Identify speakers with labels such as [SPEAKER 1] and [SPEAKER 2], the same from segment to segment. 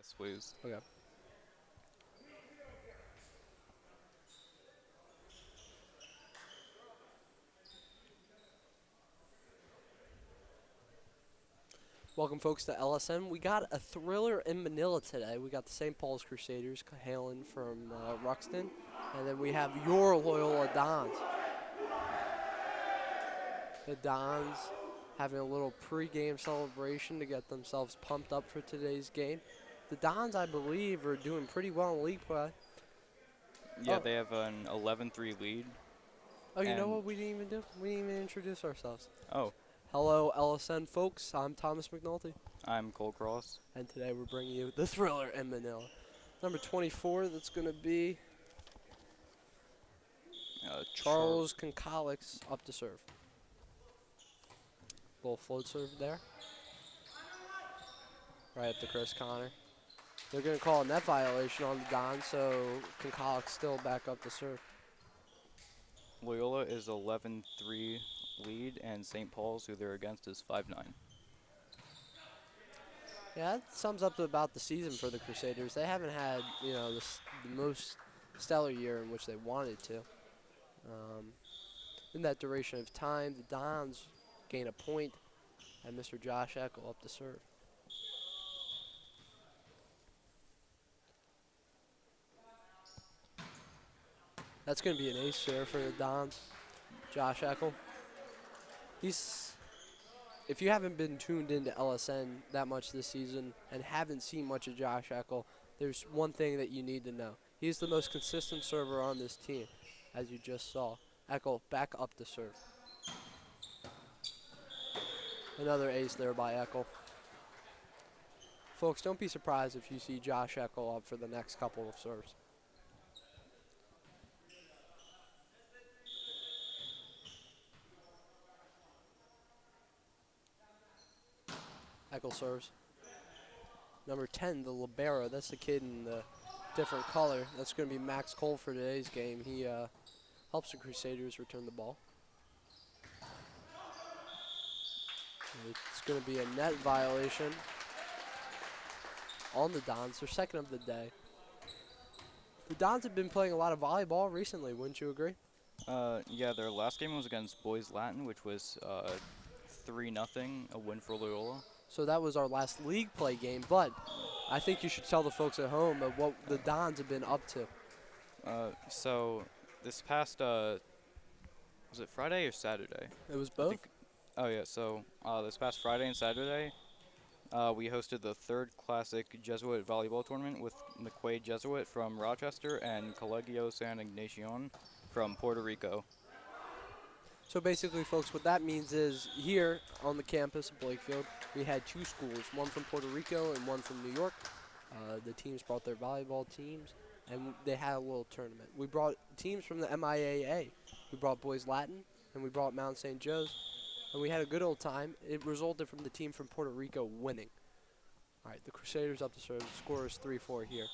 [SPEAKER 1] Yes, please.
[SPEAKER 2] Okay. Welcome, folks, to LSM. We got a thriller in Manila today. We got the St. Paul's Crusaders hailing from Ruxton, and then we have your Loyola Dons. The Dons having a little pregame celebration to get themselves pumped up for today's game. The Dons, I believe, are doing pretty well in league play.
[SPEAKER 1] Yeah,
[SPEAKER 2] Oh,
[SPEAKER 1] they have an 11-3 lead.
[SPEAKER 2] oh, you know
[SPEAKER 1] And,
[SPEAKER 2] what we didn't even do? We didn't even introduce ourselves.
[SPEAKER 1] oh,
[SPEAKER 2] Hello, LSN folks. I'm Thomas McNulty,
[SPEAKER 1] I'm Cole Cross.
[SPEAKER 2] and today we're bringing you the thriller in Manila. Number 24, that's going to be Charles Konkalex up to serve. Little float serve there. Right up to Chris Connor. They're going to call a net violation on the Don, so Konkalex still back up to serve.
[SPEAKER 1] Loyola is 11-3 lead, and St. Paul's, who they're against, is 5-9.
[SPEAKER 2] Yeah, that sums up to about the season for the Crusaders. They haven't had, the most stellar year in which they wanted to. In that duration of time, the Dons gain a point, and Mr. Josh Eckel up to serve. That's going to be an ace there for the Dons. Josh Eckel. He's, if you haven't been tuned into LSN that much this season and haven't seen much of Josh Eckel, there's one thing that you need to know. He's the most consistent server on this team, as you just saw. Eckel back up to serve. Another ace there by Eckel. Folks, don't be surprised if you see Josh Eckel up for the next couple of serves. Eckel serves. Number 10, the libero. That's the kid in the different color. That's going to be Max Cole for today's game. He helps the Crusaders return the ball. It's going to be a net violation on the Dons. Their second of the day. The Dons have been playing a lot of volleyball recently, wouldn't you agree?
[SPEAKER 1] Yeah, their last game was against Boys Latin, which was 3-0, a win for Loyola.
[SPEAKER 2] So that was our last league play game, but I think you should tell the folks at home of what the Dons have been up to.
[SPEAKER 1] So this past, was it Friday or Saturday?
[SPEAKER 2] It was
[SPEAKER 1] I
[SPEAKER 2] both?
[SPEAKER 1] think. Oh yeah. So this past Friday and Saturday, we hosted the third classic Jesuit volleyball tournament with McQuaid Jesuit from Rochester and Colegio San Ignacion from Puerto Rico.
[SPEAKER 2] So basically, folks, what that means is here on the campus of Blakefield, we had two schools, one from Puerto Rico and one from New York. The teams brought their volleyball teams, and they had a little tournament. We brought teams from the MIAA. We brought Boys Latin, and we brought Mount St. Joe's, and we had a good old time. It resulted from the team from Puerto Rico winning. All right, the Crusaders up to serve. The score is 3-4 here.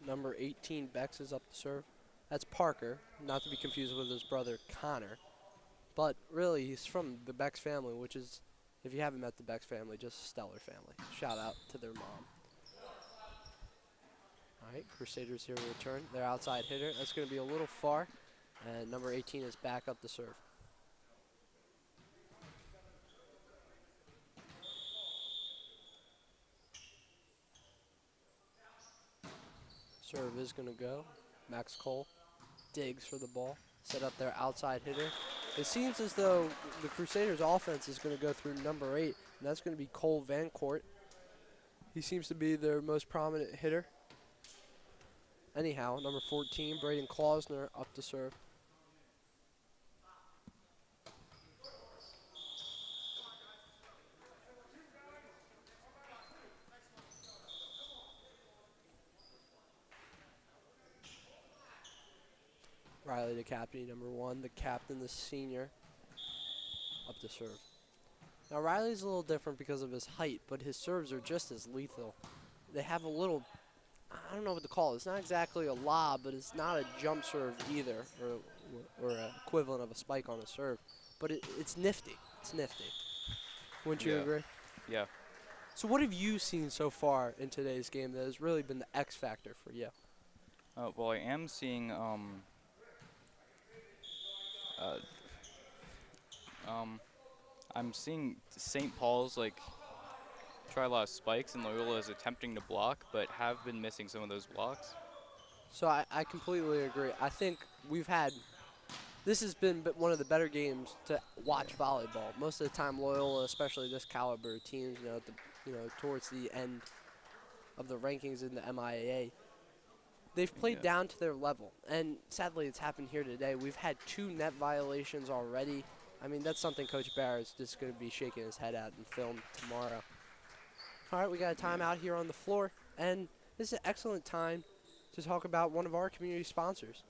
[SPEAKER 2] Number 18, Bex, is up to serve. That's Parker, not to be confused with his brother Connor. But really, he's from the Bex family, which is, if you haven't met the Bex family, just a stellar family. Shout out to their mom. All right, Crusaders here to return. Their outside hitter. That's going to be a little far. And number 18 is back up to serve. Serve is going to go. Max Cole digs for the ball. Set up their outside hitter. It seems as though the Crusaders' offense is going to go through number 8, and that's going to be Cole Vancourt. He seems to be their most prominent hitter. Anyhow, number 14, Braden Klausner, up to serve. Riley, the captain, number 1. The captain, the senior, up to serve. Now, Riley's a little different because of his height, but his serves are just as lethal. They have a little, I don't know what to call it. It's not exactly a lob, but it's not a jump serve either, or an equivalent of a spike on a serve. but it's nifty. It's nifty. Wouldn't you
[SPEAKER 1] Yeah.
[SPEAKER 2] agree?
[SPEAKER 1] Yeah.
[SPEAKER 2] So what have you seen so far in today's game that has really been the X factor for you?
[SPEAKER 1] Well, I am seeing uh, um, I'm seeing St. Paul's like try a lot of spikes, and Loyola is attempting to block, but have been missing some of those blocks.
[SPEAKER 2] So I completely agree. I think we've had this has been one of the better games to watch volleyball. Most of the time, Loyola, especially this caliber of teams, towards the end of the rankings in the MIAA, they've played
[SPEAKER 1] Yeah.
[SPEAKER 2] down to their level. And sadly, it's happened here today. We've had 2 net violations already. I mean, that's something Coach Barrett's just going to be shaking his head at in film tomorrow. All right, we got a timeout here on the floor, and this is an excellent time to talk about one of our community sponsors.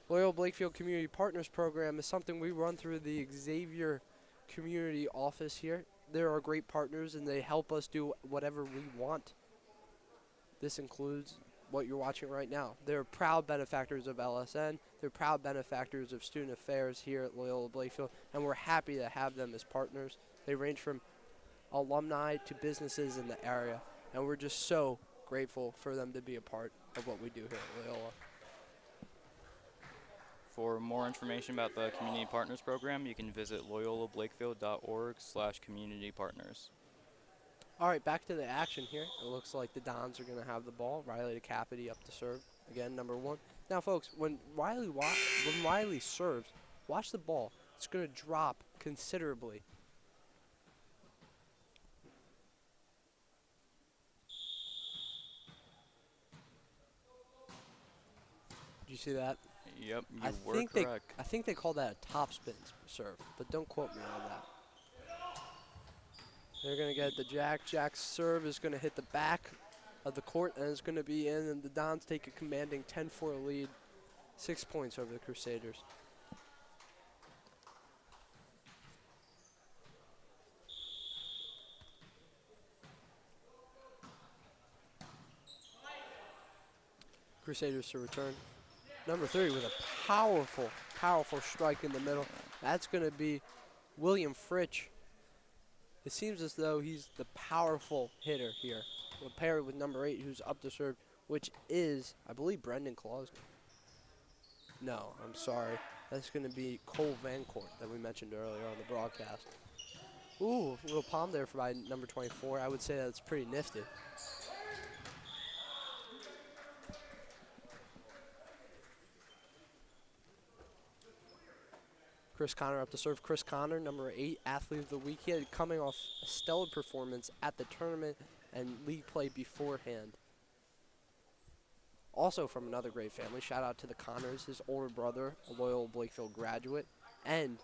[SPEAKER 2] Loyola Blakefield Community Partners Program is something we run through the Xavier Community Office here. They're our great partners, and they help us do whatever we want. This includes what you're watching right now. They're proud benefactors of LSN. They're proud benefactors of student affairs here at Loyola Blakefield, and we're happy to have them as partners. They range from alumni to businesses in the area, and we're just so grateful for them to be a part of what we do here at Loyola.
[SPEAKER 1] For more information about the Community Partners Program, you can visit loyolablakefield.org/communitypartners.
[SPEAKER 2] All right, back to the action here. It looks like the Dons are going to have the ball. Riley to Capity up to serve. Again, number 1. Now, folks, when Riley serves, watch the ball. It's going to drop considerably. Did you see that?
[SPEAKER 1] Yep, you were correct.
[SPEAKER 2] I think they call that a topspin serve, but don't quote me on that. They're going to get the Jack. Jack's serve is going to hit the back of the court, and it's going to be in, and the Dons take a commanding 10-4 lead, 6 points over the Crusaders. Crusaders to return. Number 30 with a powerful, powerful strike in the middle. That's going to be William Fritsch. It seems as though he's the powerful hitter here. We'll pair it with number 8, who's up to serve, which is, I believe, Brendan Claus. No, I'm sorry. That's going to be Cole Vancourt that we mentioned earlier on the broadcast. Ooh, a little palm there by number 24. I would say that's pretty nifty. Chris Connor up to serve. Chris Connor, number 8, athlete of the week. He had coming off a stellar performance at the tournament and league play beforehand. Also from another great family, shout out to the Connors, his older brother, a Loyola Blakefield graduate, and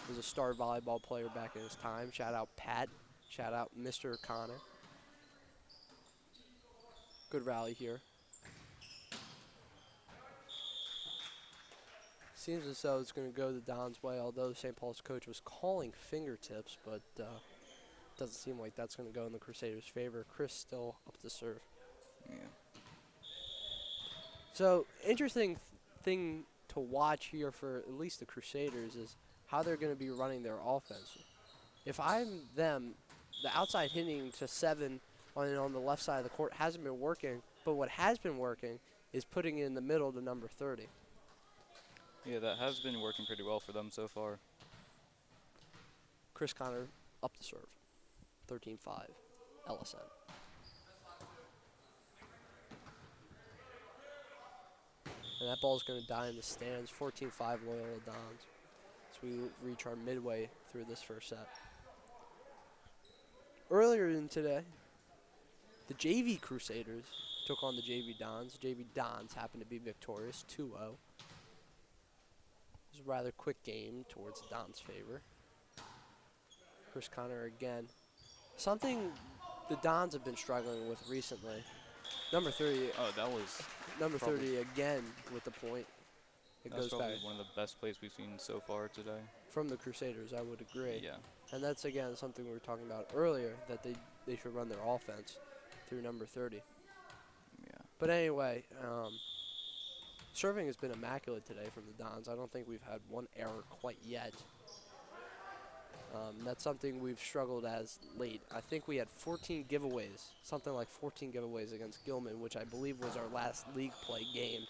[SPEAKER 2] was a star volleyball player back in his time. Shout out Pat, shout out Mr. Connor. Good rally here. Seems as though it's going to go the Don's way, although St. Paul's coach was calling fingertips, but doesn't seem like that's going to go in the Crusaders' favor. Chris still up to serve.
[SPEAKER 1] Yeah.
[SPEAKER 2] So, interesting thing to watch here for at least the Crusaders is how they're going to be running their offense. If I'm them, the outside hitting to 7 on the left side of the court hasn't been working, but what has been working is putting it in the middle to number 30.
[SPEAKER 1] Yeah, that has been working pretty well for them so far.
[SPEAKER 2] Chris Connor up to serve. 13-5, LSN. And that ball's going to die in the stands. 14-5 Loyola Dons as we reach our midway through this first set. Earlier in today, the JV Crusaders took on the JV Dons. The JV Dons happened to be victorious, 2-0. It was a rather quick game towards the Dons' favor. Chris Connor again. Something the Dons have been struggling with recently. Number 30.
[SPEAKER 1] Oh, that was
[SPEAKER 2] Number 30 again with the point. It
[SPEAKER 1] that's
[SPEAKER 2] goes
[SPEAKER 1] probably
[SPEAKER 2] back
[SPEAKER 1] one of the best plays we've seen so far today.
[SPEAKER 2] from the Crusaders, I would agree.
[SPEAKER 1] Yeah.
[SPEAKER 2] And that's, again, something we were talking about earlier, that they should run their offense through number 30.
[SPEAKER 1] Yeah.
[SPEAKER 2] But anyway, serving has been immaculate today from the Dons. I don't think we've had one error quite yet. That's something we've struggled as late. I think we had 14 giveaways, something like 14 giveaways against Gilman, which I believe was our last league play game.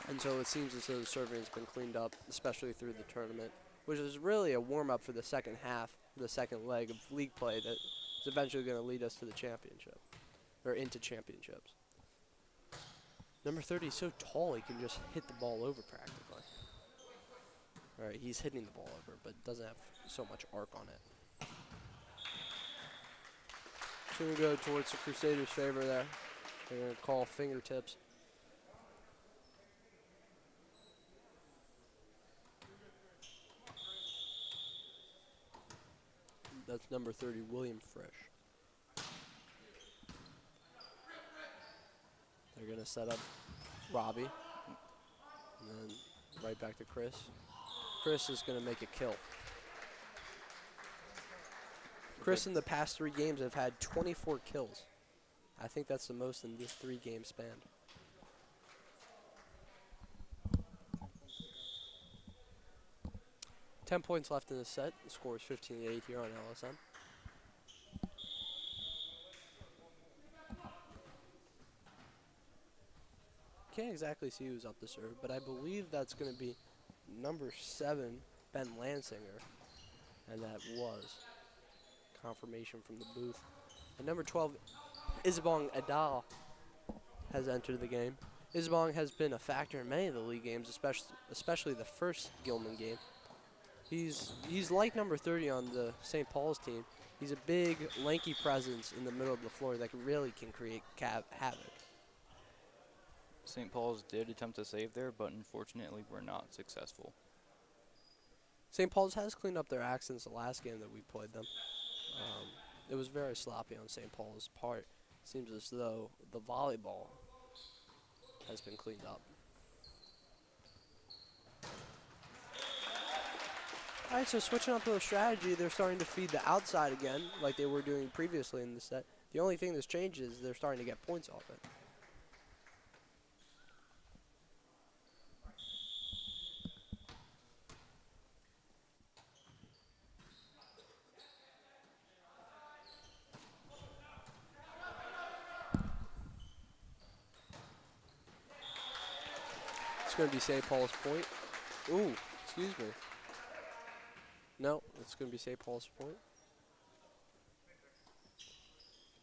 [SPEAKER 2] And so it seems as though the serving has been cleaned up, especially through the tournament, which is really a warm-up for the second half, the second leg of league play that is eventually going to lead us to the championship, or into championships. Number 30 is so tall he can just hit the ball over practically. All right, he's hitting the ball over, but doesn't have so much arc on it. So we're going to go towards the Crusaders' favor there. They're going to call fingertips. That's number 30, William Frisch. They're going to set up Robbie. And then right back to Chris. Chris is going to make a kill. Chris in the past 3 games have had 24 kills. I think that's the most in this 3-game span. Ten points left in the set. The score is 15-8 here on LSM. Can't exactly see who's up to serve, but I believe that's going to be number 7, Ben Lansinger, and that was confirmation from the booth. And number 12, Isabong Adal, has entered the game. Isabong has been a factor in many of the league games, especially the first Gilman game. He's like number 30 on the St. Paul's team. He's a big, lanky presence in the middle of the floor that really can create havoc.
[SPEAKER 1] St. Paul's did attempt to save there, but unfortunately were not successful.
[SPEAKER 2] St. Paul's has cleaned up their act since the last game that we played them. It was very sloppy on St. Paul's part. Seems as though the volleyball has been cleaned up. All right, so switching up to the strategy, they're starting to feed the outside again, like they were doing previously in the set. The only thing that's changed is they're starting to get points off it. It's going to be St. Paul's point. Ooh, excuse me. No, it's going to be St. Paul's point.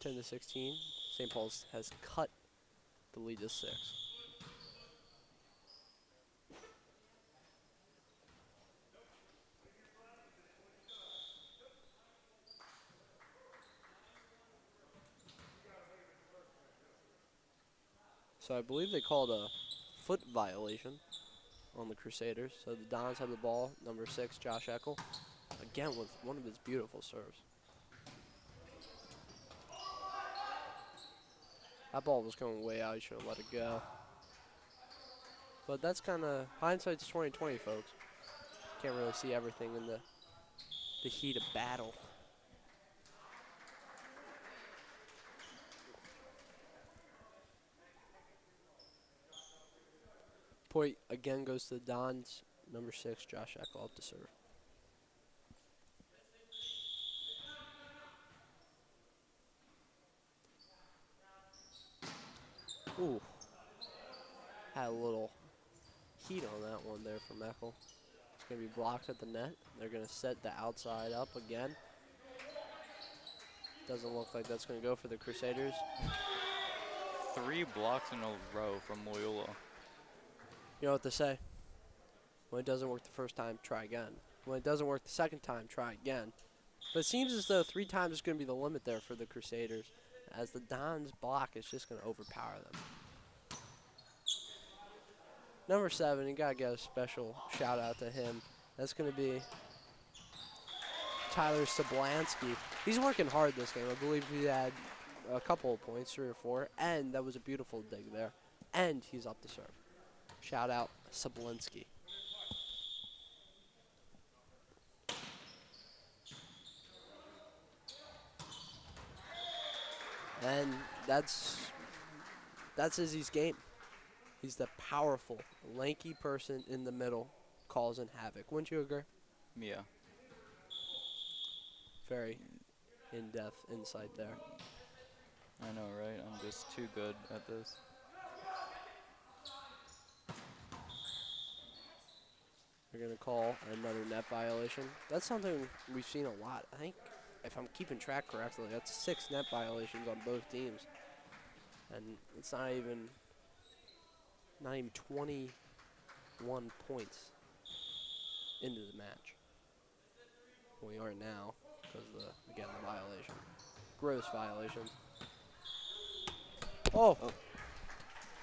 [SPEAKER 2] 10-16. St. Paul's has cut the lead to 6. So I believe they called a foot violation on the Crusaders. So the Dons have the ball, number 6, Josh Eckel, again with one of his beautiful serves. That ball was going way out. He should have let it go. But that's kind of hindsight's 20/20, folks. Can't really see everything in the heat of battle. Point again goes to the Dons. Number 6, Josh Eckel up to serve. Ooh. Had a little heat on that one there from Eckel. It's going to be blocked at the net. They're going to set the outside up again. Doesn't look like that's going to go for the Crusaders.
[SPEAKER 1] 3 blocks in a row from Loyola.
[SPEAKER 2] You know what to say. When it doesn't work the first time, try again. When it doesn't work the second time, try again. But it seems as though 3 times is going to be the limit there for the Crusaders, as the Dons block is just going to overpower them. Number 7, you got to get a special shout out to him. That's going to be Tyler Sablansky. He's working hard this game. I believe he had a couple of points, 3 or 4, and that was a beautiful dig there. And he's up to serve. Shout out Sablansky. And that's Izzy's game. He's the powerful, lanky person in the middle, causing havoc. Wouldn't you agree?
[SPEAKER 1] Yeah.
[SPEAKER 2] Very in-depth insight there.
[SPEAKER 1] I know, right? I'm just too good at this.
[SPEAKER 2] They're going to call another net violation. That's something we've seen a lot. I think, if I'm keeping track correctly, that's 6 net violations on both teams. And it's not even 21 points into the match. We are now, because of again, the violation. Gross violations. Oh!
[SPEAKER 1] Oh,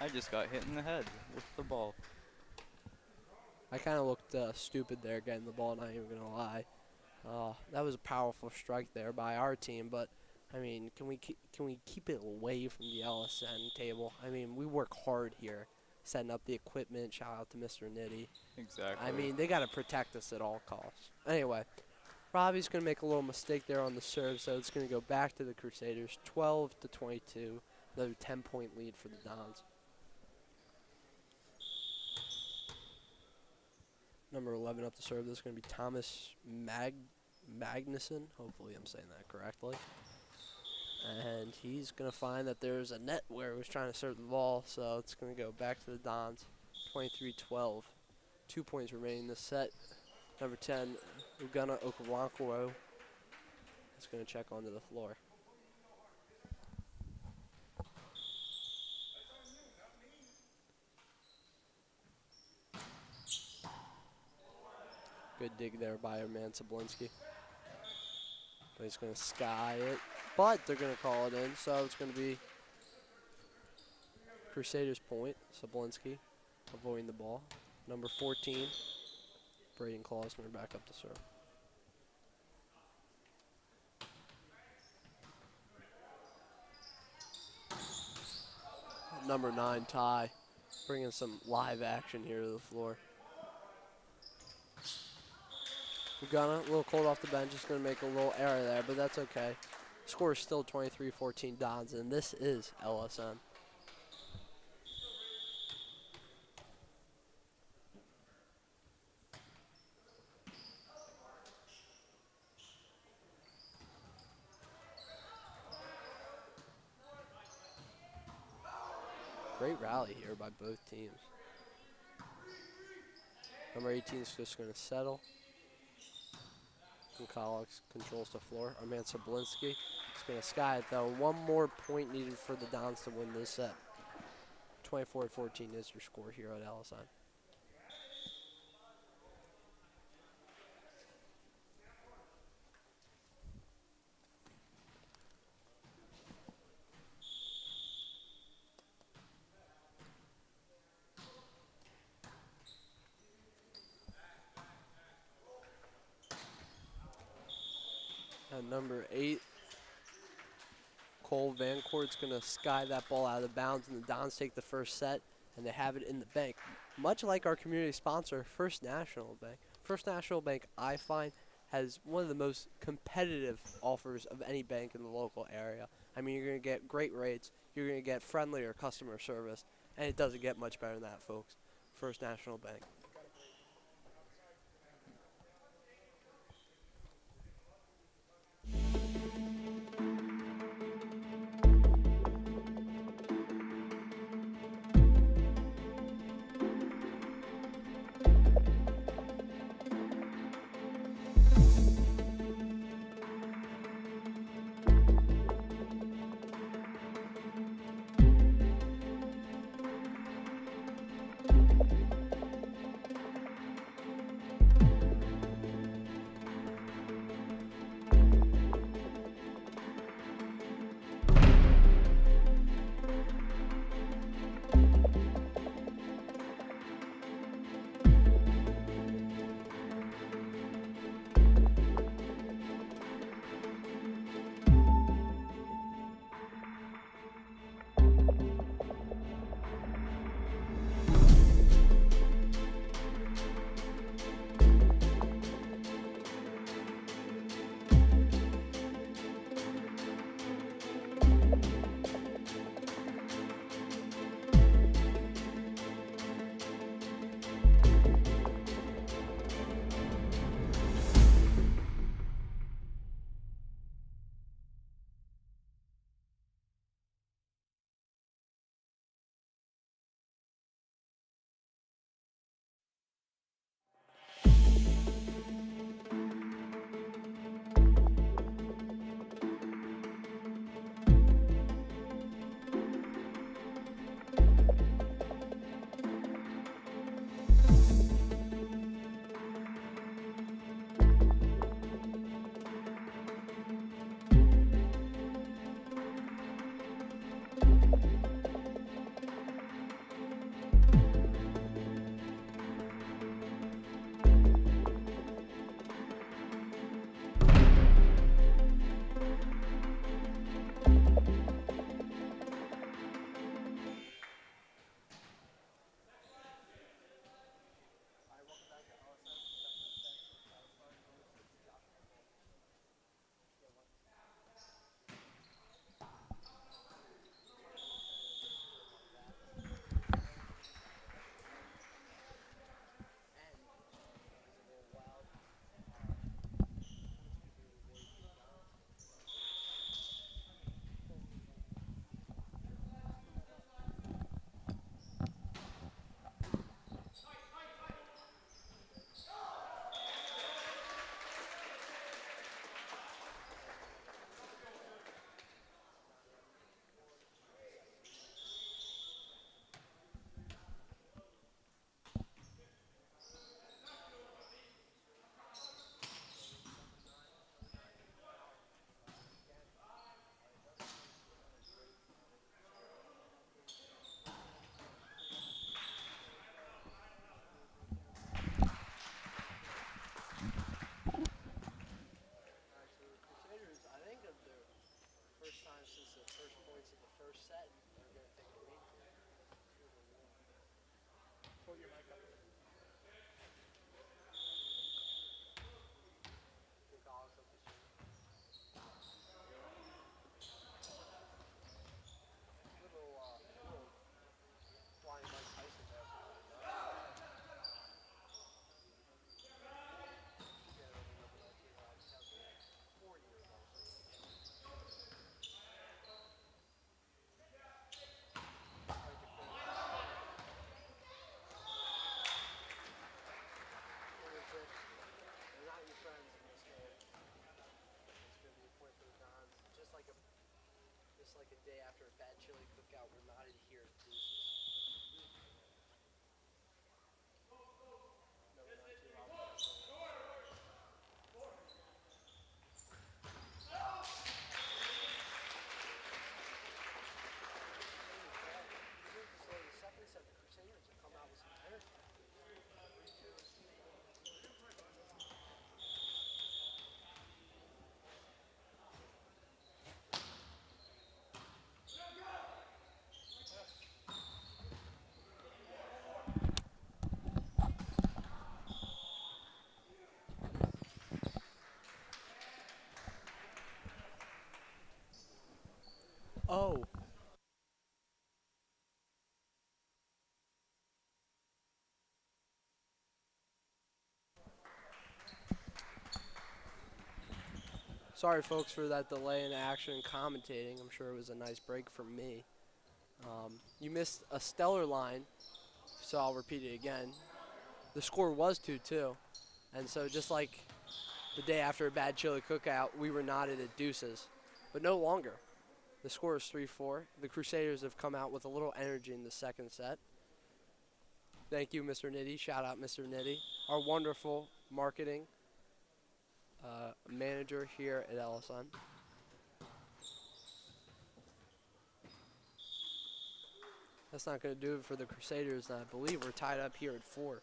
[SPEAKER 1] I just got hit in the head with the ball.
[SPEAKER 2] I kind of looked stupid there getting the ball, not even going to lie. That was a powerful strike there by our team, but I mean, can we keep it away from the LSN table? I mean, we work hard here, setting up the equipment. Shout out to Mr. Nitty.
[SPEAKER 1] Exactly.
[SPEAKER 2] I mean, they got to protect us at all costs. Anyway, Robbie's going to make a little mistake there on the serve, so it's going to go back to the Crusaders, 12-22, another 10-point lead for the Dons. Number 11 up to serve. This is going to be Thomas Magnuson. Hopefully I'm saying that correctly. And he's going to find that there's a net where he was trying to serve the ball, so it's going to go back to the Dons, 23-12. 2 points remaining in the set. Number 10, Ugana Okawankwo is going to check onto the floor. Good dig there by our man Sablinski. But he's going to sky it, but they're going to call it in, so it's going to be Crusaders point. Sablinski avoiding the ball. Number 14, Braden Klausner back up to serve. Number 9, Ty, bringing some live action here to the floor. Ugana, a little cold off the bench, just going to make a little error there, but that's okay. Score is still 23-14 Dons, and this is LSN. Great rally here by both teams. Number 18 is just going to settle. Collins controls the floor. Our man Sablinski is going to sky it, though. One more point needed for the Dons to win this set. 24-14 is your score here at LSI. And number 8, Cole Vancourt's going to sky that ball out of bounds, and the Dons take the first set, and they have it in the bank. Much like our community sponsor, First National Bank. First National Bank, I find, has one of the most competitive offers of any bank in the local area. I mean, you're going to get great rates, you're going to get friendlier customer service, and it doesn't get much better than that, folks. First National Bank. Oh, sorry, folks, for that delay in action and commentating. I'm sure it was a nice break for me. You missed a stellar line, so I'll repeat it again. The score was 2-2, and so just like the day after a bad chili cookout, we were knotted at deuces, but no longer. The score is 3-4. The Crusaders have come out with a little energy in the second set. Thank you, Mr. Nitty. Shout out, Mr. Nitty, our wonderful marketing manager here at LSN. That's not going to do it for the Crusaders, and I believe we're tied up here at 4.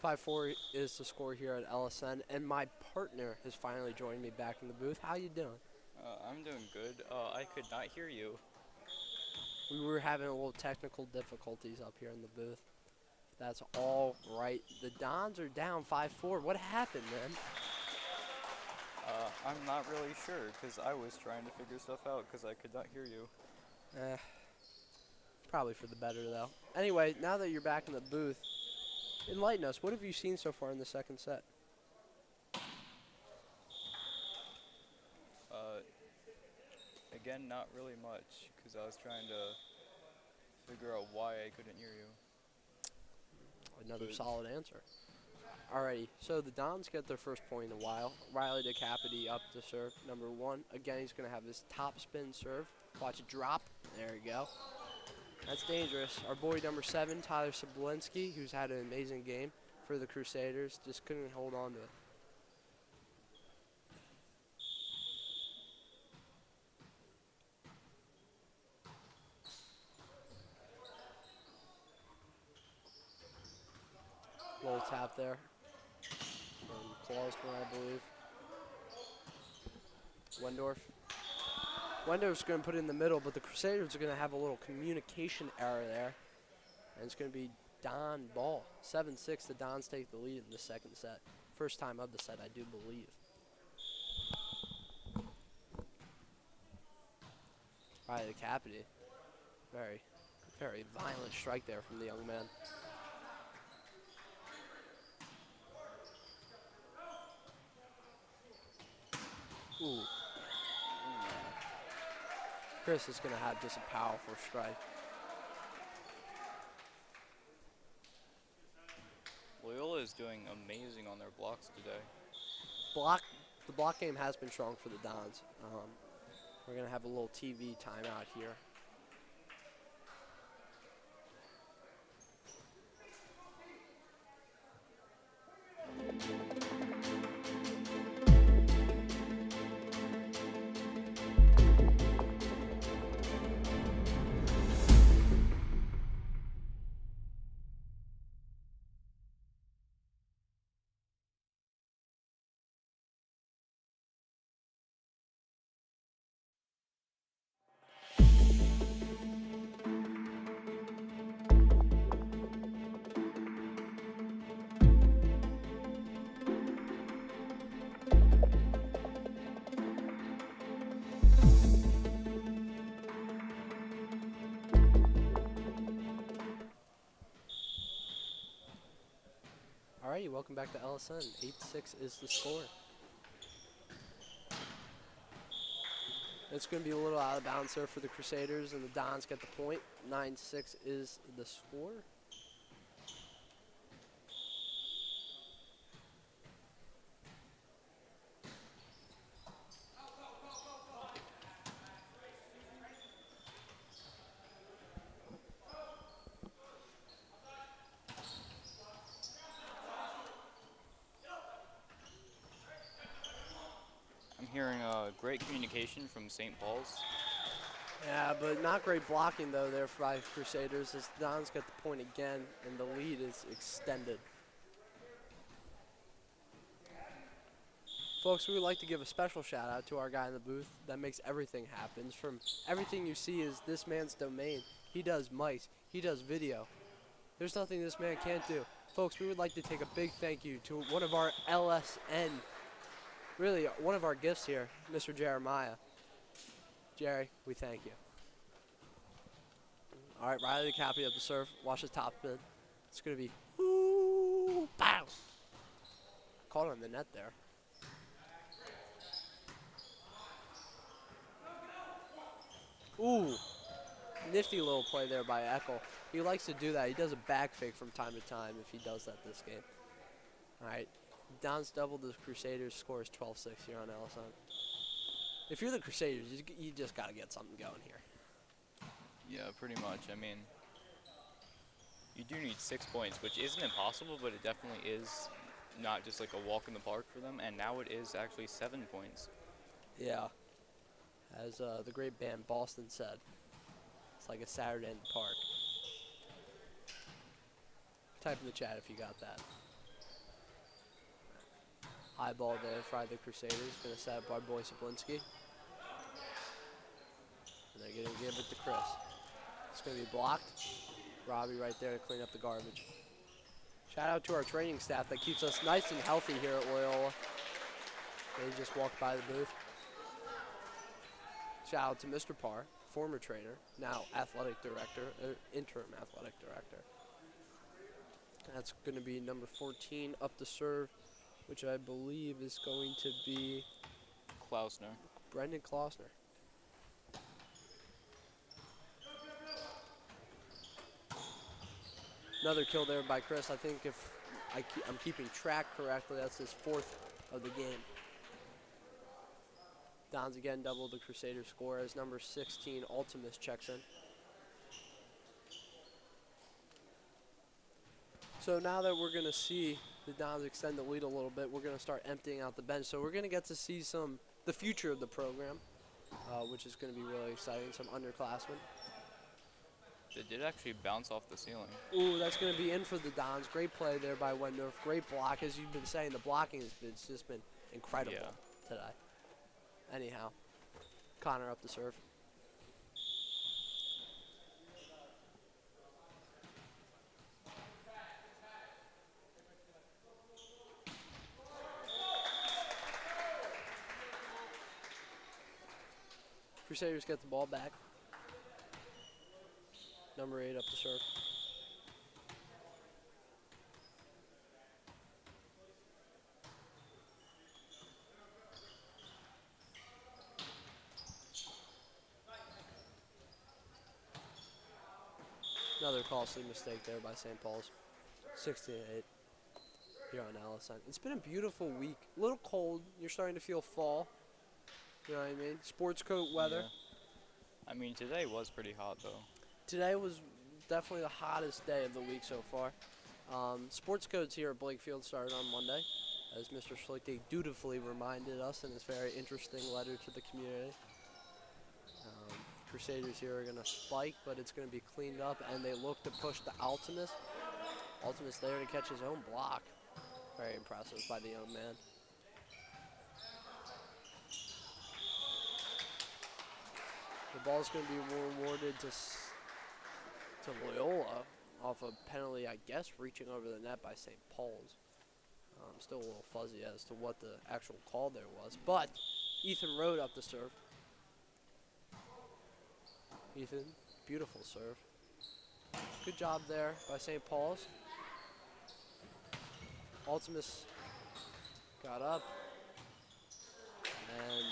[SPEAKER 2] 5-4 is the score here at LSN, and my partner has finally joined me back in the booth. How you doing?
[SPEAKER 1] I'm doing good. I could not hear you.
[SPEAKER 2] We were having a little technical difficulties up here in the booth. That's all right. The Dons are down 5-4. What happened, man?
[SPEAKER 1] I'm not really sure because I was trying to figure stuff out because I could not hear you.
[SPEAKER 2] Probably for the better, though. Anyway, now that you're back in the booth, enlighten us. What have you seen so far in the second set?
[SPEAKER 1] Again, not really much because I was trying to figure out why I couldn't hear you.
[SPEAKER 2] Another
[SPEAKER 1] Good.
[SPEAKER 2] solid answer. Alrighty, so the Dons get their first point in a while. Riley DeCapity up to serve, number 1. Again, he's going to have his top spin serve. Watch it drop. There you go. That's dangerous. Our boy number 7, Tyler Sablinski, who's had an amazing game for the Crusaders, just couldn't hold on to it. Little tap there from Clausman, I believe. Wendorf. Wendorf's going to put it in the middle, but the Crusaders are going to have a little communication error there. And it's going to be Don ball. 7-6, the Dons take the lead in the second set. First time of the set, I do believe. Right, the Capity. Very, very violent strike there from the young man. Ooh. Chris is going to have just a powerful strike.
[SPEAKER 1] Loyola is doing amazing on their blocks today.
[SPEAKER 2] The block game has been strong for the Dons. We're going to have a little TV timeout here. Alrighty, welcome back to LSN. 8-6 is the score. It's going to be a little out of bounds there for the Crusaders, and the Dons get the point. 9-6 is the score.
[SPEAKER 1] I'm hearing great communication from St. Paul's.
[SPEAKER 2] Yeah, but not great blocking, though, there by Crusaders as the Dons get the point again, and the lead is extended. Folks, we would like to give a special shout out to our guy in the booth that makes everything happen. From everything you see is this man's domain. He does mics, he does video. There's nothing this man can't do. Folks, we would like to take a big thank you to one of our LSN, really one of our gifts here, Mr. Jeremiah. Jerry, we thank you. All right, Riley the Cappy up the serve. Watch his top spin. It's going to be, ooh, pow. Caught on the net there. Ooh, nifty little play there by Eckel. He likes to do that. He does a back fake from time to time if he does that this game. All right, Downs doubled the Crusaders, scores 12-6 here on LSN. If you're the Crusaders, you just got to get something going here.
[SPEAKER 1] Yeah, pretty much. I mean, you do need 6 points, which isn't impossible, but it definitely is not just like a walk in the park for them. And now it is actually 7 points.
[SPEAKER 2] Yeah. As the great band Boston said, it's like a Saturday in the park. Type in the chat if you got that. High ball there for the Crusaders. Going to set up our boy Saplinski. And they're going to give it to Chris. It's going to be blocked. Robbie right there to clean up the garbage. Shout out to our training staff that keeps us nice and healthy here at Loyola. They just walked by the booth. Shout out to Mr. Parr, former trainer, now athletic director, interim athletic director. That's going to be number 14 up the serve, which I believe is going to be
[SPEAKER 1] Klausner.
[SPEAKER 2] Brendan Klausner. Another kill there by Chris. I think if I'm keeping track correctly, that's his 4th of the game. Dons again doubled the Crusaders score as number 16, Ultimus, checks in. So now that we're going to see the Dons extend the lead a little bit, we're going to start emptying out the bench. So we're going to get to see the future of the program, which is going to be really exciting, some underclassmen.
[SPEAKER 1] It did actually bounce off the ceiling.
[SPEAKER 2] Ooh, that's going to be in for the Dons. Great play there by Wendorf. Great block. As you've been saying, the blocking has just been incredible today. Anyhow, Connor up the serve. Crusaders get the ball back. Number 8 up the serve. Another costly mistake there by St. Paul's. 16-8 here on LSN. It's been a beautiful week. A little cold. You're starting to feel fall. You know what I mean? Sports coat weather.
[SPEAKER 1] Yeah. I mean, today was pretty hot, though.
[SPEAKER 2] Today was definitely the hottest day of the week so far. Sports codes here at Blakefield started on Monday, as Mr. Schlichting dutifully reminded us in his very interesting letter to the community. Crusaders here are going to spike, but it's going to be cleaned up, and they look to push the Ultimus. Ultimus there to catch his own block. Very impressive by the young man. The ball's going to be awarded to Loyola off a penalty, I guess, reaching over the net by St. Paul's. I'm still a little fuzzy as to what the actual call there was, but Ethan Road up the serve. Ethan, beautiful serve. Good job there by St. Paul's. Ultimus got up. And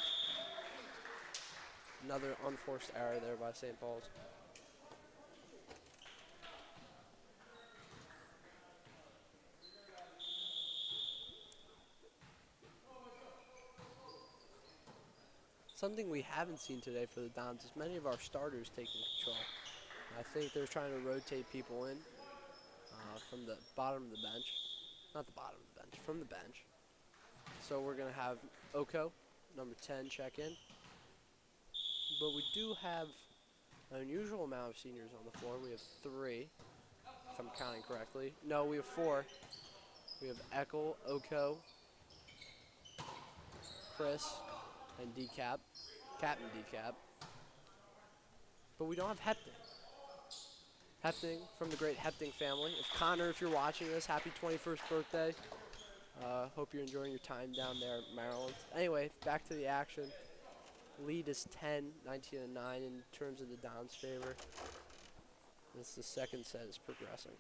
[SPEAKER 2] another unforced error there by St. Paul's. Something we haven't seen today for the Dons is many of our starters taking control. I think they're trying to rotate people in from the bottom of the bench. Not the bottom of the bench, from the bench. So we're going to have Oko, number 10, check in. But we do have an unusual amount of seniors on the floor. We have 3, if I'm counting correctly. No, we have 4. We have Eckel, Oko, Chris, and Decap, Captain Decap. But we don't have Hepting. Hepting from the great Hepting family. Connor, if you're watching this, happy 21st birthday. Hope you're enjoying your time down there in Maryland. Anyway, back to the action. Lead is 10, 19-9 in terms of the Dons' favor. This the second set is progressing.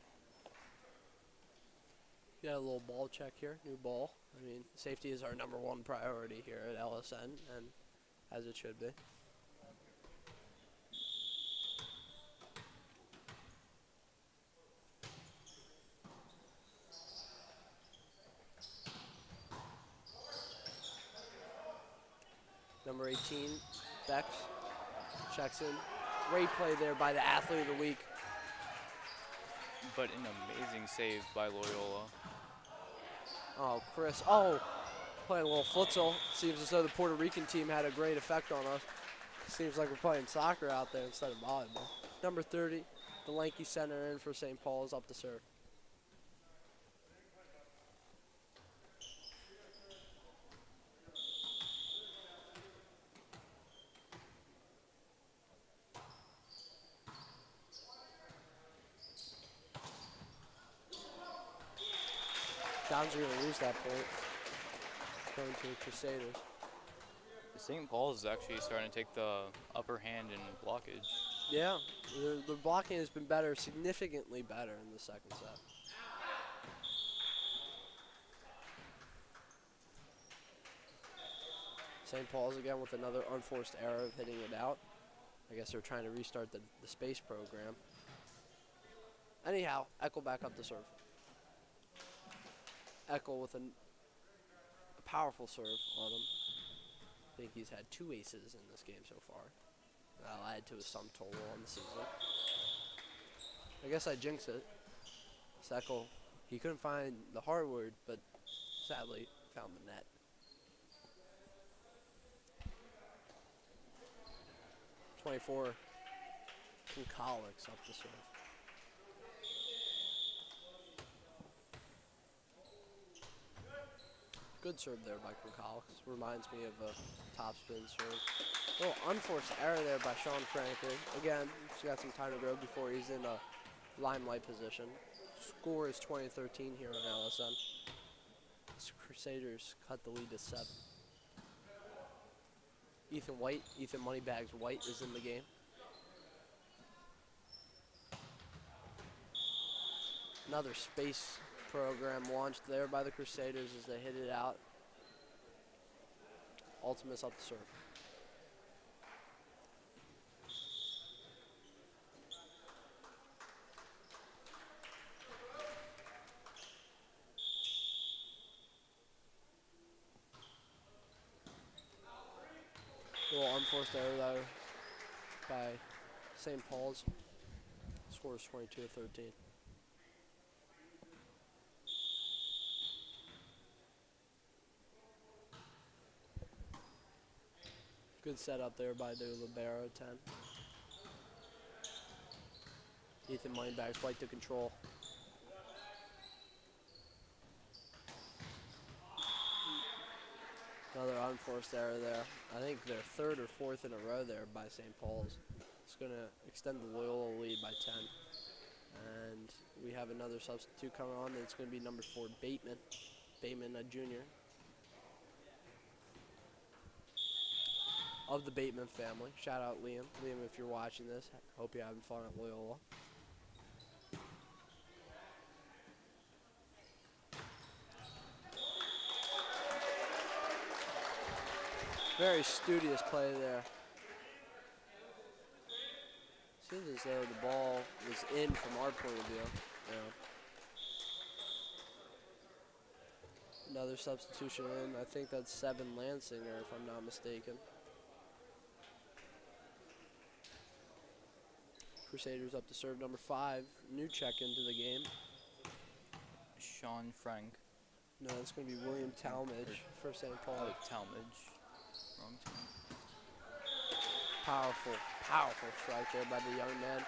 [SPEAKER 2] Got a little ball check here, new ball. I mean, safety is our #1 priority here at LSN, and as it should be. Number 18, Bex, checks in. Great play there by the athlete of the week.
[SPEAKER 1] But an amazing save by Loyola.
[SPEAKER 2] Oh, Chris. Oh, playing a little futsal. Seems as though the Puerto Rican team had a great effect on us. Seems like we're playing soccer out there instead of volleyball. Number 30, the lanky center in for St. Paul's up to serve. Dons are going to lose that point. Going to the Crusaders.
[SPEAKER 1] St. Paul's is actually starting to take the upper hand in blockage.
[SPEAKER 2] Yeah, the blocking has been better, significantly better in the second set. St. Paul's again with another unforced error of hitting it out. I guess they're trying to restart the space program. Anyhow, Eckel back up to serve. Eckel with a powerful serve on him. I think he's had 2 aces in this game so far. That'll add to his sum total on the season. I guess I jinxed it. Eckel, he couldn't find the hardwood, but sadly found the net. .24 Concolics up the serve. Good serve there by Concolics. Reminds me of a topspin serve. A little unforced error there by Sean Franklin. Again, he's got some time to grow before he's in a limelight position. Score is 20-13 here on LSN. The Crusaders cut the lead to 7. Ethan Moneybags White is in the game. Another space program launched there by the Crusaders as they hit it out. Ultimates up to serve. A little unforced error though by St. Paul's. Score is 22-13. Good setup there by the libero 10. Ethan Moneybags White to control. Another unforced error there. I think they're 3rd or 4th in a row there by St. Paul's. It's going to extend the Loyola lead by 10. And we have another substitute coming on. It's going to be number 4, Bateman. Bateman, a junior. Of the Bateman family. Shout out Liam. Liam, if you're watching this, hope you're having fun at Loyola. Very studious play there. Seems as though the ball was in from our point of view. Yeah. Another substitution in. I think that's 7 Lansinger, if I'm not mistaken. Crusaders up to serve number 5. New check into the game.
[SPEAKER 1] Sean Frank.
[SPEAKER 2] No, it's going to be William Talmadge for St. Paul.
[SPEAKER 1] Oh, Talmadge. Wrong team.
[SPEAKER 2] Powerful, powerful strike there by the young man.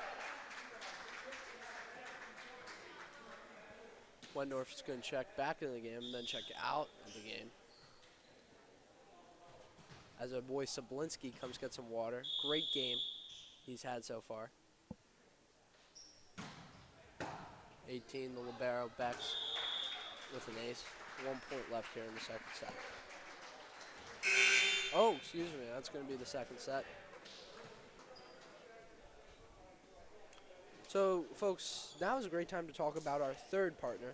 [SPEAKER 2] Wendorf's going to check back into the game and then check out of the game. as our boy Sablinski comes get some water. Great game he's had so far. 18, the libero, Bex with an ace. 1 point left here in the second set. Oh, excuse me, that's going to be the second set. So, folks, now is a great time to talk about our third partner,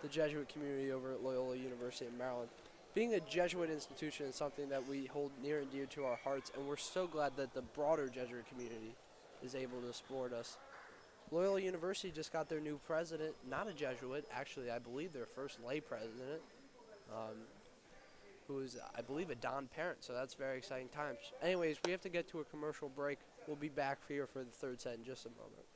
[SPEAKER 2] the Jesuit community over at Loyola University in Maryland. Being a Jesuit institution is something that we hold near and dear to our hearts, and we're so glad that the broader Jesuit community is able to support us. Loyola University just got their new president, not a Jesuit, actually I believe their first lay president, who is, I believe, a Don parent, so that's very exciting times. Anyways, we have to get to a commercial break. We'll be back here for the third set in just a moment.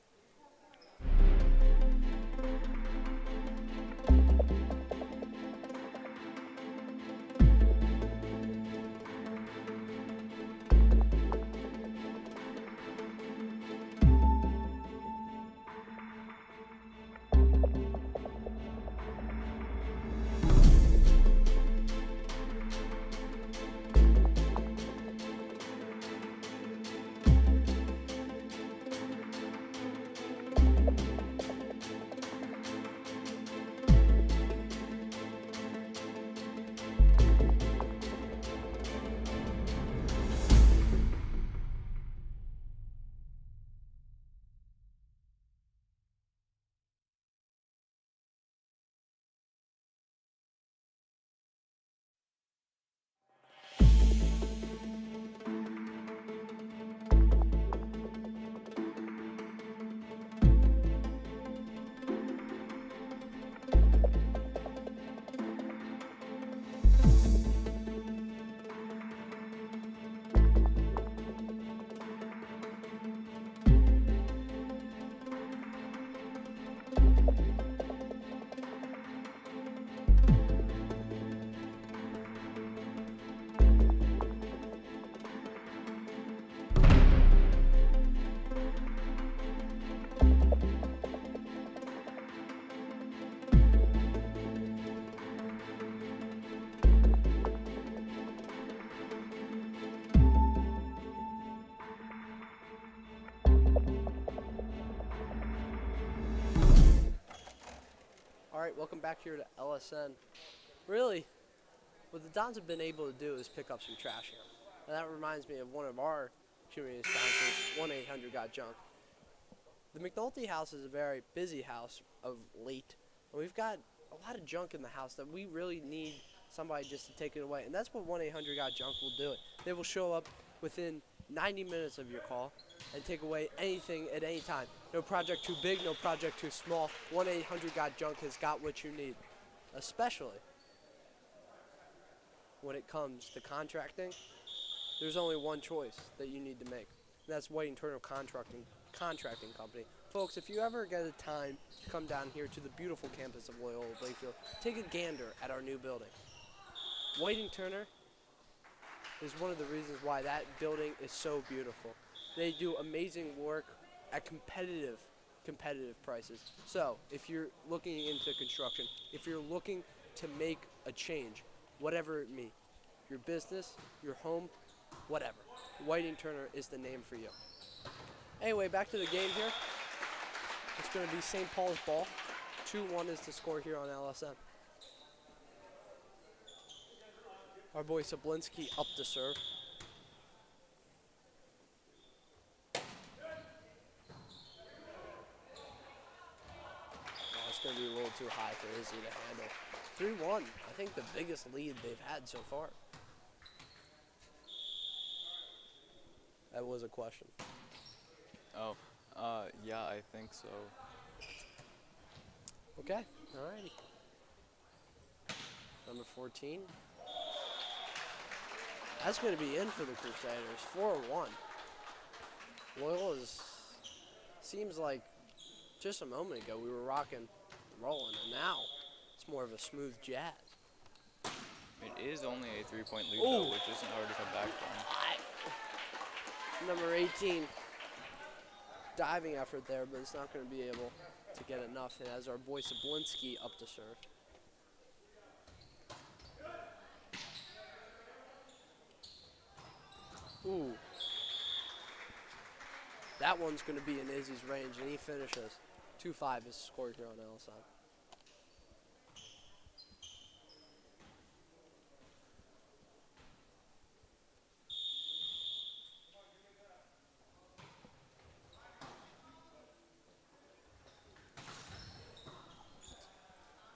[SPEAKER 2] All right, welcome back here to LSN. Really, what the Dons have been able to do is pick up some trash here. And that reminds me of one of our community sponsors, 1-800-GOT-JUNK. The McNulty house is a very busy house of late. And we've got a lot of junk in the house that we really need somebody just to take it away. And that's what 1-800-GOT-JUNK will do it. They will show up within 90 minutes of your call and take away anything at any time. No project too big, no project too small. 1-800-GOT-JUNK has got what you need, especially when it comes to contracting. There's only one choice that you need to make, and that's White & Turner Contracting Company. Folks, if you ever get a time to come down here to the beautiful campus of Loyola Blakefield, take a gander at our new building. White & Turner is one of the reasons why that building is so beautiful. They do amazing work at competitive prices. So, if you're looking into construction, if you're looking to make a change, whatever it may, your business, your home, whatever, White & Turner is the name for you. Anyway, back to the game here. It's going to be St. Paul's ball. 2-1 is the score here on LSM. Our boy Sablinski up to serve. It's going to be a little too high for Izzy to handle. 3-1, I think the biggest lead they've had so far. That was a question.
[SPEAKER 1] Oh, yeah, I think so.
[SPEAKER 2] Okay, alrighty. Number 14. That's going to be in for the Crusaders. 4-1. Loyola's seems like just a moment ago we were rocking and rolling, and now it's more of a smooth jazz.
[SPEAKER 1] It is only a 3-point lead,
[SPEAKER 2] Ooh.
[SPEAKER 1] though, which isn't hard to come back from.
[SPEAKER 2] Number 18. Diving effort there, but it's not going to be able to get enough. It has our boy Sablinski up to serve. Ooh. That one's going to be in Izzy's range, and he finishes. 2-5 is scored here on LSI.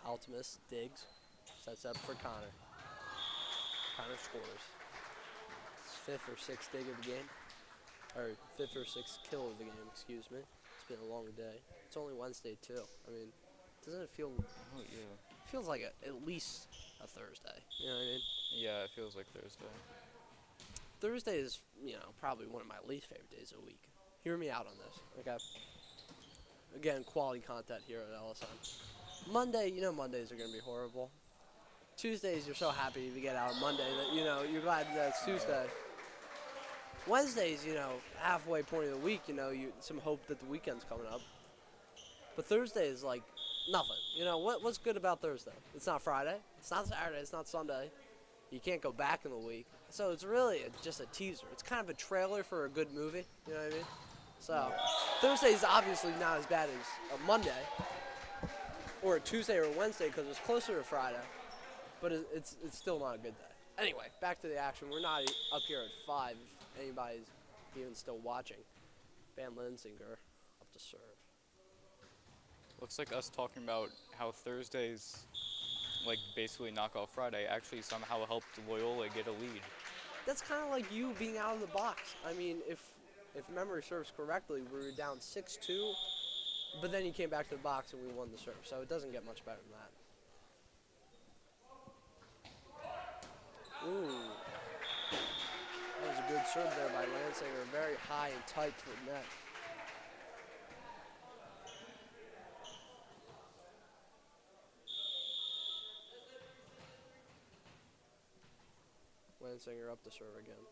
[SPEAKER 2] Altimus digs, sets up for Connor. Connor scores. It's fifth or sixth dig of the game. Or fifth or sixth kill of the game, excuse me. It's been a long day. It's only Wednesday too. I mean, doesn't it feel?
[SPEAKER 1] Oh yeah.
[SPEAKER 2] Feels like at least a Thursday. You know what I mean?
[SPEAKER 1] Yeah, it feels like Thursday.
[SPEAKER 2] Thursday is, probably one of my least favorite days of the week. Hear me out on this, okay? Again, quality content here at LSM. Monday, Mondays are going to be horrible. Tuesdays, you're so happy to get out on Monday that, you're glad that it's Tuesday. Wednesdays, halfway point of the week, some hope that the weekend's coming up. But Thursday is like nothing. What's good about Thursday? It's not Friday. It's not Saturday. It's not Sunday. You can't go back in the week. So it's really just a teaser. It's kind of a trailer for a good movie. You know what I mean? So Thursday is obviously not as bad as a Monday or a Tuesday or a Wednesday because it's closer to Friday. But it's still not a good day. Anyway, back to the action. We're not up here at 5 if anybody's even still watching. Van Linsinger up to serve.
[SPEAKER 1] Looks like us talking about how Thursdays, like basically knock off Friday, actually somehow helped Loyola get a lead.
[SPEAKER 2] That's kind of like you being out of the box. I mean, if memory serves correctly, we were down 6-2, but then you came back to the box and we won the serve. So it doesn't get much better than that. Ooh. That was a good serve there by Lansinger. Very high and tight to the net. Lansinger up to serve again.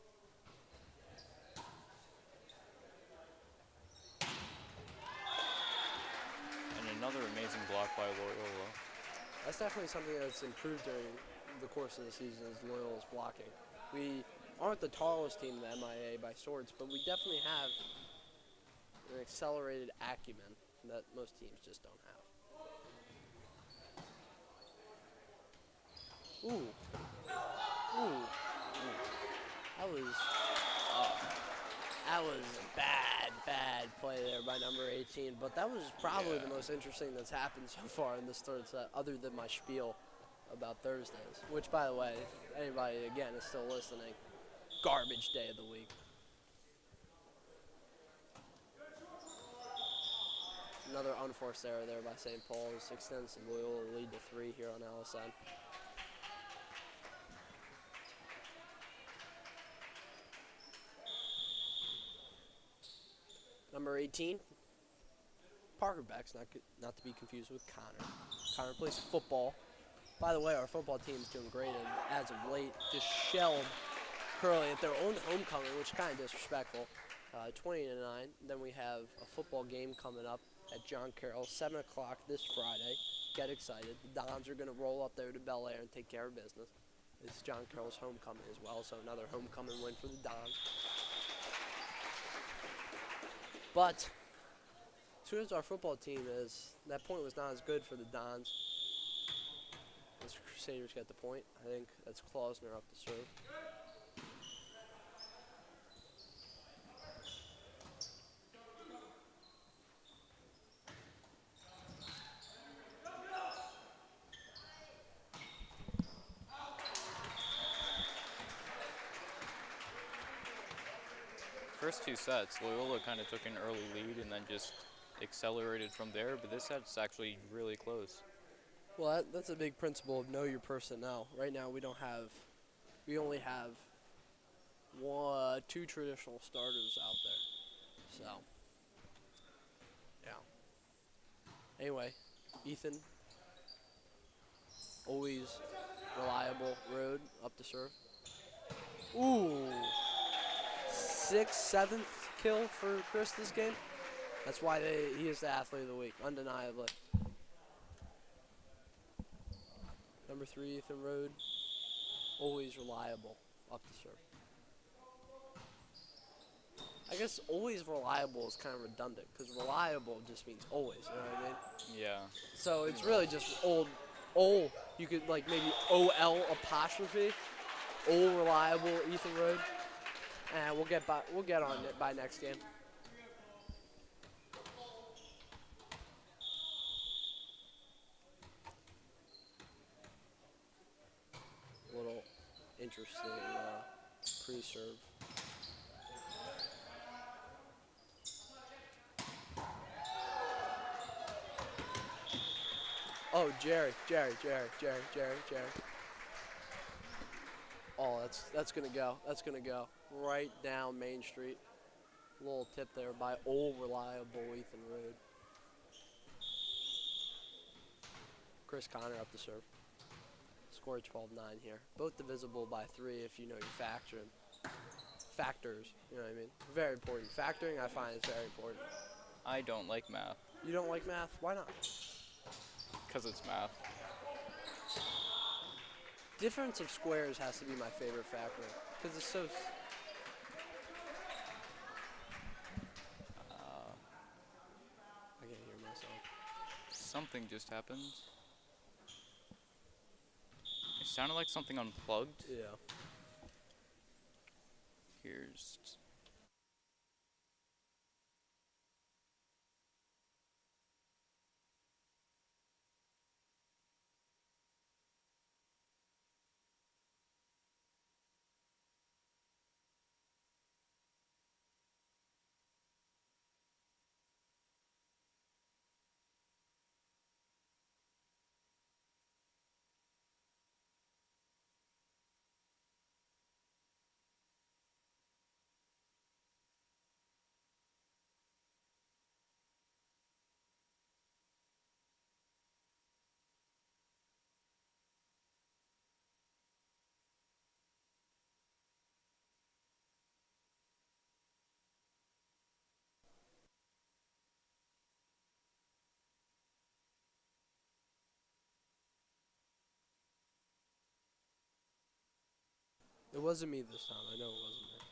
[SPEAKER 1] And another amazing block by Loyola.
[SPEAKER 2] That's definitely something that's improved during the course of the season is Loyola's blocking. We aren't the tallest team in the MIA by sorts, but we definitely have an accelerated acumen that most teams just don't have. Ooh. Ooh. That was a bad play there by number 18, but that was probably the most interesting that's happened so far in this third set, other than my spiel about Thursdays, which, by the way, if anybody, again, is still listening, garbage day of the week. Another unforced error there by St. Paul's extends the Loyola lead to 3 here on LSN. Number 18, Parker Beck's, not to be confused with Connor. Connor plays football. By the way, our football team is doing great, and as of late, just shelled Curly at their own homecoming, which is kind of disrespectful. 20-9. Then we have a football game coming up at John Carroll, 7 o'clock this Friday. Get excited. The Dons are going to roll up there to Bel Air and take care of business. It's John Carroll's homecoming as well, so another homecoming win for the Dons. But as soon as our football team is, that point was not as good for the Dons. As Crusaders get the point. I think that's Klausner up to serve.
[SPEAKER 1] First 2 sets, Loyola kind of took an early lead and then just accelerated from there, but this set's actually really close.
[SPEAKER 2] Well, that's a big principle of know your personnel. Right now, we only have 2 traditional starters out there. So, yeah. Anyway, Ethan, always reliable road up to serve. Ooh. 6th, 7th kill for Chris this game. That's why he is the athlete of the week, undeniably. Number 3, Ethan Road, always reliable up to serve. I guess always reliable is kind of redundant because reliable just means always. You know what I mean?
[SPEAKER 1] Yeah.
[SPEAKER 2] So
[SPEAKER 1] Pretty
[SPEAKER 2] it's really
[SPEAKER 1] much.
[SPEAKER 2] just old. You could like maybe OL apostrophe. Old reliable Ethan Road. And we'll get on it by next game. A little interesting pre-serve. Oh, Jerry. Oh, that's gonna go. That's gonna go right down Main Street. Little tip there by old reliable Ethan Road. Chris Connor up to serve. Score 12-9 here. Both divisible by 3 if you know your factors. You know what I mean? Very important. Factoring I find is very important.
[SPEAKER 1] I don't like math
[SPEAKER 2] You don't like math? Why not?
[SPEAKER 1] because it's math.
[SPEAKER 2] Difference of squares has to be my favorite factor because it's so.
[SPEAKER 1] Uh,
[SPEAKER 2] I can't hear myself.
[SPEAKER 1] Something just happened. It sounded like something unplugged.
[SPEAKER 2] Yeah.
[SPEAKER 1] Here's.
[SPEAKER 2] It wasn't me this time. I know it wasn't me.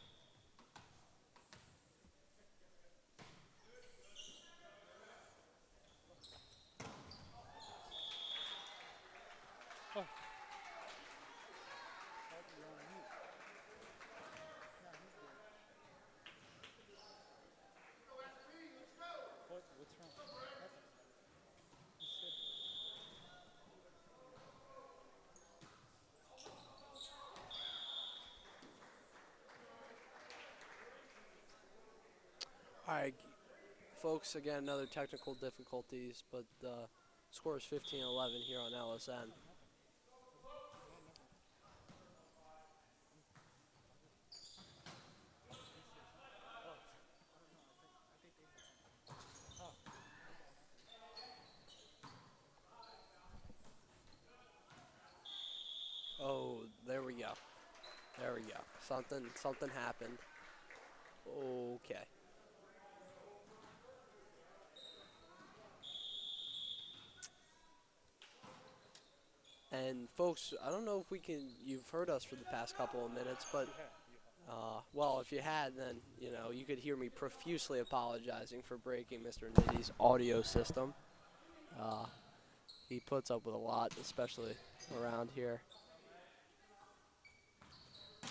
[SPEAKER 2] All right, folks. Again, another technical difficulties, but score is 15-11 here on LSN. Oh, there we go. There we go. Something happened. Okay. And folks, I don't know if we can. You've heard us for the past couple of minutes, but well, if you had, then you could hear me profusely apologizing for breaking Mr. Nitty's audio system. Uh, he puts up with a lot, especially around here.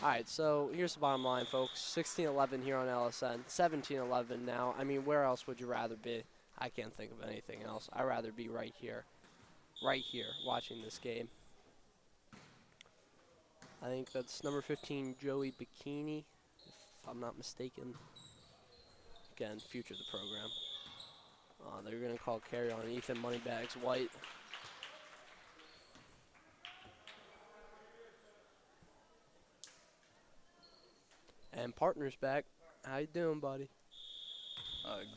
[SPEAKER 2] All right, so here's the bottom line, folks. 16-11 here on LSN. 17-11 now. I mean, where else would you rather be? I can't think of anything else. I'd rather be right here, watching this game. I think that's number 15, Joey Bikini, if I'm not mistaken. Again, future of the program. They're going to call carry on Ethan Moneybags White. And partner's back. How you doing, buddy?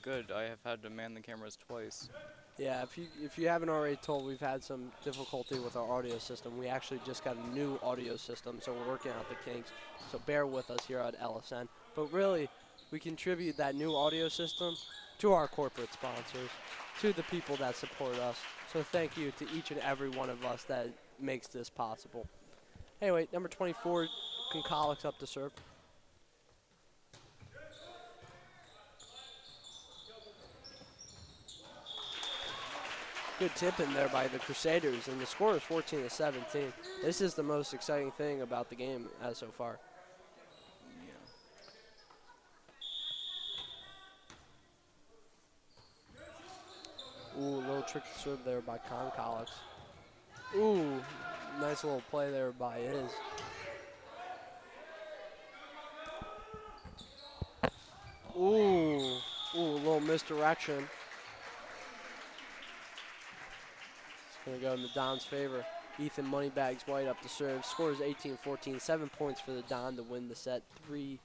[SPEAKER 1] Good. I have had to man the cameras twice.
[SPEAKER 2] Yeah, if you haven't already told, we've had some difficulty with our audio system. We actually just got a new audio system, so we're working out the kinks. So bear with us here at LSN. But really, we contribute that new audio system to our corporate sponsors, to the people that support us. So thank you to each and every one of us that makes this possible. Anyway, number 24, Concolics up to serve. Good tip in there by the Crusaders, and the score is 14-17. This is the most exciting thing about the game as so far. Ooh, a little tricky serve there by Concalix. Ooh, nice little play there by his. Ooh, a little misdirection. It's going to go in the Don's favor. Ethan Moneybags White up to serve. Score is 18-14. 7 points for the Don to win the set. 3-0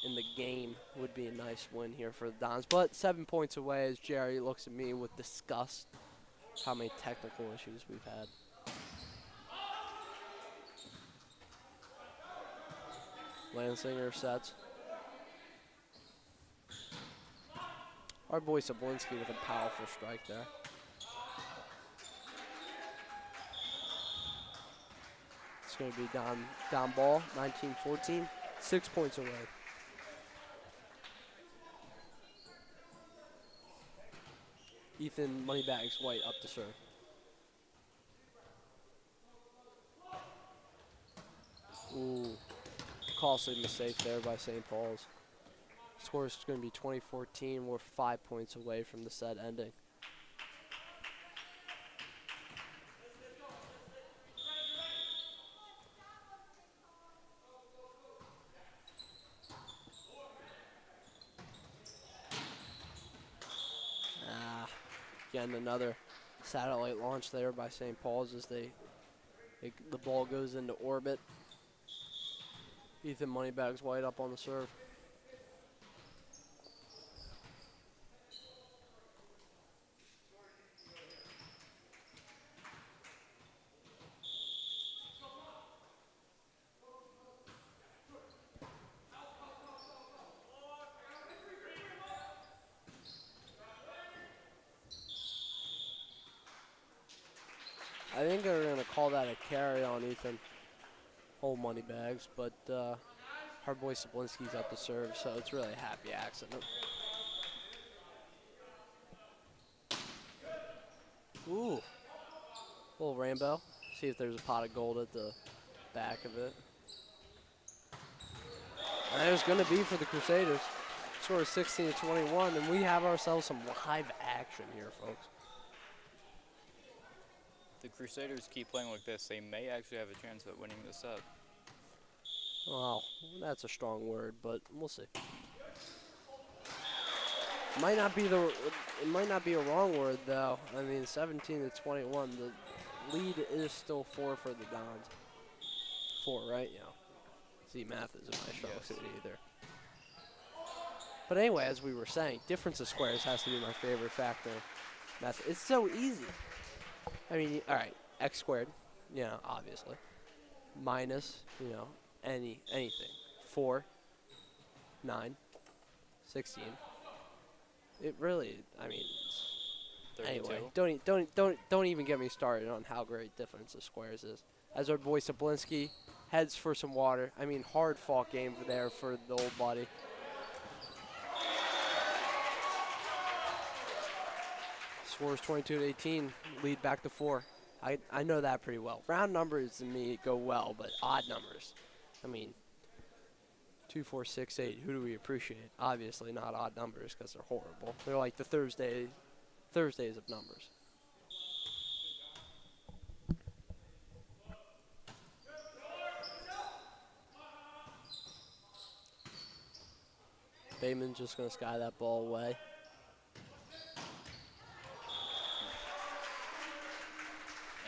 [SPEAKER 2] in the game would be a nice win here for the Dons. But 7 points away as Jerry looks at me with disgust how many technical issues we've had. Lansinger sets. Our boy Sablinski with a powerful strike there. It's going to be Don Ball, 19-14, 6 points away. Ethan Moneybags White up to serve. Ooh, costly mistake there by St. Paul's. Score is going to be 20-14. We're 5 points away from the set ending. Again, another satellite launch there by St. Paul's as the ball goes into orbit. Ethan Moneybags White up on the serve. I think they're going to call that a carry on Ethan. Whole Moneybags, but our boy Sablinski's up to serve, so it's really a happy accident. Ooh. Little rainbow. See if there's a pot of gold at the back of it. And there's going to be for the Crusaders. Score is 16-21, and we have ourselves some live action here, folks.
[SPEAKER 1] The Crusaders keep playing like this, they may actually have a chance at winning the set.
[SPEAKER 2] Well, that's a strong word, but we'll see. It might not be a wrong word though. I mean, 17-21. The lead is still 4 for the Dons. 4, right? Yeah. See, math isn't my strong suit either. But anyway, as we were saying, difference of squares has to be my favorite factor. It's so easy. I mean, all right, x squared, obviously. Minus, anything. 4, 9, 16. It really, I mean,
[SPEAKER 1] 32.
[SPEAKER 2] anyway, don't even get me started on how great difference of squares is. As our boy Sablinski heads for some water. I mean, hard fought game there for the old buddy. Scores 22-18, lead back to 4. I know that pretty well. Round numbers to me go well, but odd numbers, I mean, 2, 4, 6, 8. Who do we appreciate? Obviously not odd numbers because they're horrible. They're like the Thursdays of numbers. Bateman's just going to sky that ball away.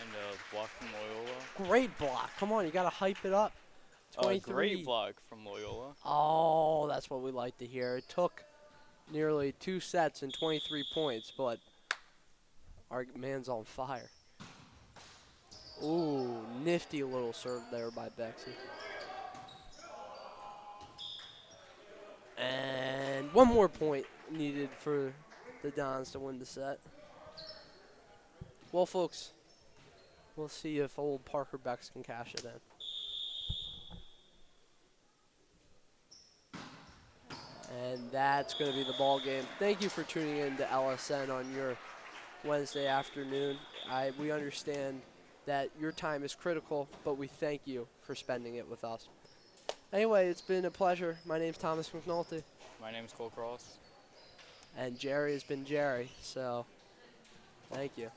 [SPEAKER 1] And a block from Loyola.
[SPEAKER 2] Great block. Come on, you got to hype it up. 23.
[SPEAKER 1] Great block from Loyola.
[SPEAKER 2] Oh, that's what we like to hear. It took nearly 2 sets and 23 points, but our man's on fire. Ooh, nifty little serve there by Bexy. And 1 more point needed for the Dons to win the set. Well, folks, we'll see if old Parker Bex can cash it in. And that's going to be the ball game. Thank you for tuning in to LSN on your Wednesday afternoon. We understand that your time is critical, but we thank you for spending it with us. Anyway, it's been a pleasure. My name's Thomas McNulty,
[SPEAKER 1] My name's Cole Cross.
[SPEAKER 2] and Jerry has been Jerry, so thank you.